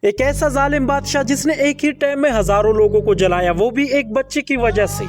ایک ایسا ظالم بادشاہ جس نے ایک ہی ٹائم میں ہزاروں لوگوں کو جلایا، وہ بھی ایک بچے کی وجہ سے۔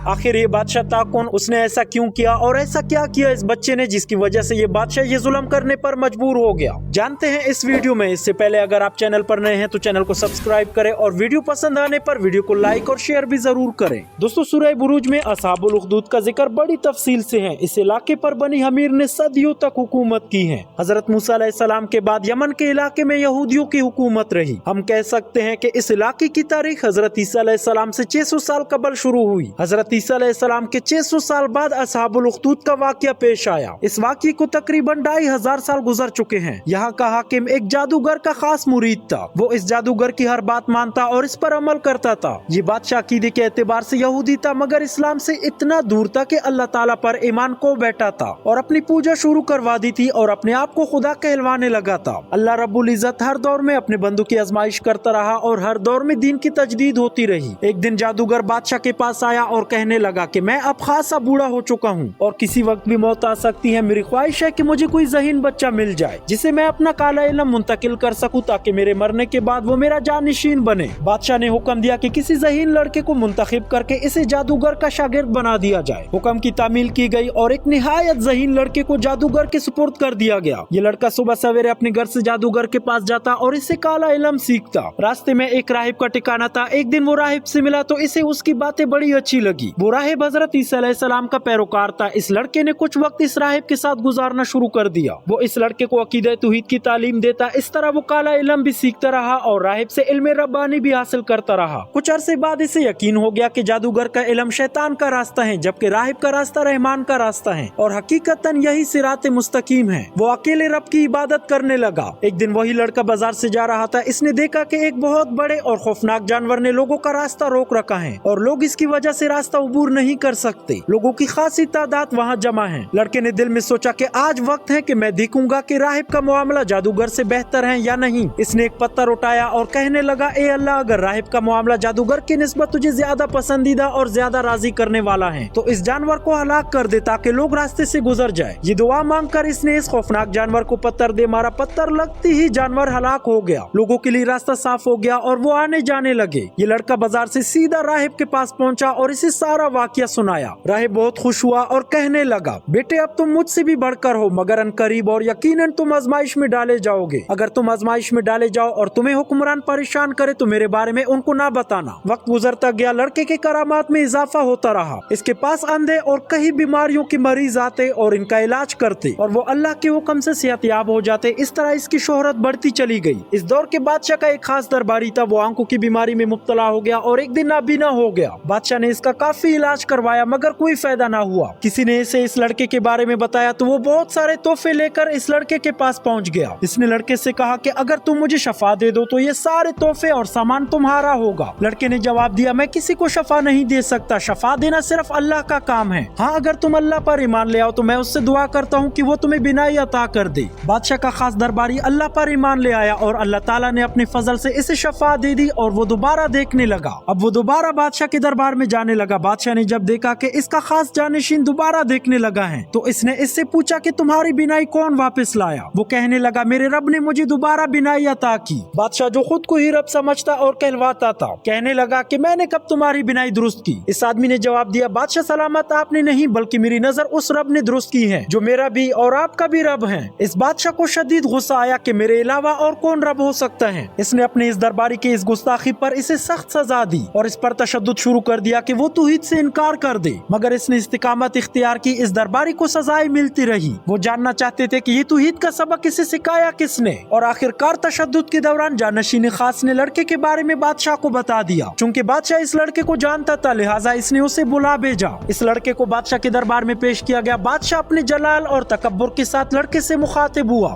آخر یہ بادشاہ تھا کون؟ اس نے ایسا کیوں کیا اور ایسا کیا کیا اس بچے نے جس کی وجہ سے یہ بادشاہ یہ ظلم کرنے پر مجبور ہو گیا؟ جانتے ہیں اس ویڈیو میں۔ اس سے پہلے اگر آپ چینل پر نئے ہیں تو چینل کو سبسکرائب کریں اور ویڈیو پسند آنے پر ویڈیو کو لائک اور شیئر بھی ضرور کریں۔ دوستو، سورہ بروج میں اصحاب الاخدود کا ذکر بڑی تفصیل سے ہے۔ اس علاقے پر بنی حمیر نے صدیوں تک حکومت کی ہے۔ حضرت موسیٰ علیہ السلام کے بعد یمن کے علاقے میں یہودیوں کی حکومت رہی۔ ہم کہہ سکتے ہیں کہ اس علاقے کی تاریخ حضرت عیسیٰ علیہ السلام سے 600 سال قبل شروع ہوئی۔ حضرت عیسیٰ علیہ السلام کے 600 سال بعد اصحاب الاخدود کا واقعہ پیش آیا۔ اس واقعے کو تقریباً 2500 سال گزر چکے ہیں۔ یہاں کا حاکم ایک جادوگر کا خاص مرید تھا۔ وہ اس جادوگر کی ہر بات مانتا اور اس پر عمل کرتا تھا۔ یہ بادشاہ عقیدے کے اعتبار سے یہودی تھا، مگر اسلام سے اتنا دور تھا کہ اللہ تعالیٰ پر ایمان کو بیٹھا تھا اور اپنی پوجا شروع کروا دی تھی اور اپنے آپ کو خدا کہلوانے لگا تھا۔ اللہ رب العزت ہر دور میں اپنے بندوں کی آزمائش کرتا رہا اور ہر دور میں دین کی تجدید ہوتی رہی۔ ایک دن جادوگر بادشاہ کے پاس آیا اور کہنے لگا کہ میں اب خاصا بوڑھا ہو چکا ہوں اور کسی وقت بھی موت آ سکتی ہے۔ میری خواہش ہے کہ مجھے کوئی ذہین بچہ مل جائے جسے میں اپنا کالا علم منتقل کر سکوں تاکہ میرے مرنے کے بعد وہ میرا جانشین بنے۔ بادشاہ نے حکم دیا کہ کسی ذہین لڑکے کو منتخب کر کے اسے جادوگر کا شاگرد بنا دیا جائے۔ حکم کی تعمیل کی گئی اور ایک نہایت ذہین لڑکے کو جادوگر کے سپرد کر دیا گیا۔ یہ لڑکا صبح سویرے اپنے گھر سے جادوگر کے پاس جاتا اور اسے کالا علم سیکھتا۔ راستے میں ایک راہب کا ٹھکانہ تھا۔ ایک دن وہ راہب سے ملا تو اسے اس کی باتیں بڑی اچھی لگی۔ وہ راہب حضرت عیسیٰ علیہ السلام کا پیروکار تھا۔ اس لڑکے نے کچھ وقت اس راہب کے ساتھ گزارنا شروع کر دیا۔ وہ اس لڑکے کو عقیدہ توحید کی تعلیم دیتا۔ اس طرح وہ کالا علم بھی سیکھتا رہا اور راہب سے علم ربانی بھی حاصل کرتا رہا۔ کچھ عرصے بعد اسے یقین ہو گیا کہ جادوگر کا علم شیطان کا راستہ ہے جبکہ راہب کا راستہ رحمان کا راستہ ہے اور حقیقتاً یہی صراط مستقیم ہے۔ وہ اکیلے رب کی عبادت کرنے لگا۔ ایک دن وہی لڑکا بازار سے جا رہا تھا۔ اس نے دیکھا کہ ایک بہت بڑے اور خوفناک جانور نے لوگوں کا راستہ روک رکھا ہے اور لوگ اس کی وجہ سے راستہ عبور نہیں کر سکتے۔ لوگوں کی خاصی تعداد وہاں جمع ہے۔ لڑکے نے دل میں سوچا کہ آج وقت ہے کہ میں دیکھوں گا کہ راہب کا معاملہ جادوگر سے بہتر ہے یا نہیں۔ اس نے ایک پتھر اٹھایا اور کہنے لگا، اے اللہ، اگر راہب کا معاملہ جادوگر کی نسبت تجھے زیادہ پسندیدہ اور زیادہ راضی کرنے والا ہے تو اس جانور کو ہلاک کر دے تاکہ لوگ راستے سے گزر جائے۔ یہ دعا مانگ کر اس نے اس خوفناک جانور کو پتھر دے مارا۔ پتھر لگتی ہی جانور ہلاک ہو گیا۔ لوگوں کے لیے راستہ صاف ہو گیا اور وہ آنے جانے لگے۔ یہ لڑکا بازار سے سیدھا راہب کے پاس پہنچا اور اسے سارا واقعہ سنایا۔ راہب بہت خوش ہوا اور کہنے لگا، بیٹے، اب تم مجھ سے بھی بڑھ کر ہو مگر ان قریب اور یقیناً تم آزمائش میں ڈالے جاؤ گے۔ اگر تم آزمائش میں ڈالے جاؤ اور تمہیں حکمران پریشان کرے تو میرے بارے میں ان کو نہ بتانا۔ وقت گزرتا گیا، لڑکے کے کرامات میں اضافہ ہوتا رہا۔ اس کے پاس اندھے اور کئی بیماریوں کے مریض آتے اور ان کا علاج کرتے اور وہ اللہ کے حکم سے صحت یاب ہو جاتے۔ اس طرح اس کی شہرت بڑھتی چلی گئی۔ اس دور کے بادشاہ کا ایک خاص درباری تھا۔ وہ آنکھوں کی بیماری میں مبتلا ہو گیا اور ایک دن نابینا ہو گیا۔ بادشاہ نے اس کا کافی علاج کروایا مگر کوئی فائدہ نہ ہوا۔ کسی نے اسے اس لڑکے کے بارے میں بتایا تو وہ بہت سارے تحفے لے کر اس لڑکے کے پاس پہنچ گیا۔ اس نے لڑکے سے کہا کہ اگر تم مجھے شفا دے دو تو یہ سارے تحفے اور سامان تمہارا ہوگا۔ لڑکے نے جواب دیا، میں کسی کو شفا نہیں دے سکتا، شفا دینا صرف اللہ کا کام ہے۔ ہاں، اگر تم اللہ پر ایمان لے آؤ تو میں اس سے دعا کرتا ہوں کہ وہ تمہیں بینائی عطا کر دے۔ بادشاہ کا خاص درباری اللہ پر ایمان لے آیا اور اللہ تعالیٰ نے اپنے فضل سے اسے شفا دے دی اور وہ دوبارہ دیکھنے لگا۔ اب وہ دوبارہ بادشاہ کے دربار میں جانے لگا۔ بادشاہ نے جب دیکھا کہ اس کا خاص جانشین دوبارہ دیکھنے لگا ہے تو اس نے اس سے پوچھا کہ تمہاری بینائی کون واپس لایا؟ وہ کہنے لگا، میرے رب نے مجھے دوبارہ بینائی عطا کی۔ بادشاہ جو خود کو ہی رب سمجھتا اور کہلواتا تھا کہنے لگا کہ میں نے کب تمہاری بینائی درست کی؟ اس آدمی نے جواب دیا، بادشاہ سلامت، آپ نے نہیں بلکہ میری نظر اس رب نے درست کی ہے جو میرا بھی اور آپ کا بھی رب ہے۔ اس بادشاہ کو شدید غصہ آیا کہ میرے علاوہ اور کون رب ہو سکتا ہے۔ اس نے اپنے اس درباری کے اس گستاخی پر اسے سخت سزا دی اور اس پر تشدد شروع کر دیا کہ وہ توحید سے انکار کر دے، مگر اس نے استقامت اختیار کی۔ اس درباری کو سزائیں ملتی رہی۔ وہ جاننا چاہتے تھے کہ یہ توحید کا سبق اسے سکھایا کس نے، اور آخر کار تشدد کے دوران جانشین خاص نے لڑکے کے بارے میں بادشاہ کو بتا دیا۔ چونکہ بادشاہ اس لڑکے کو جانتا تھا لہٰذا اس نے اسے بلا بھیجا۔ اس لڑکے کو بادشاہ کے دربار میں پیش کیا گیا۔ بادشاہ اپنے جلال اور تکبر کے ساتھ لڑکے سے مخاطب ہوا،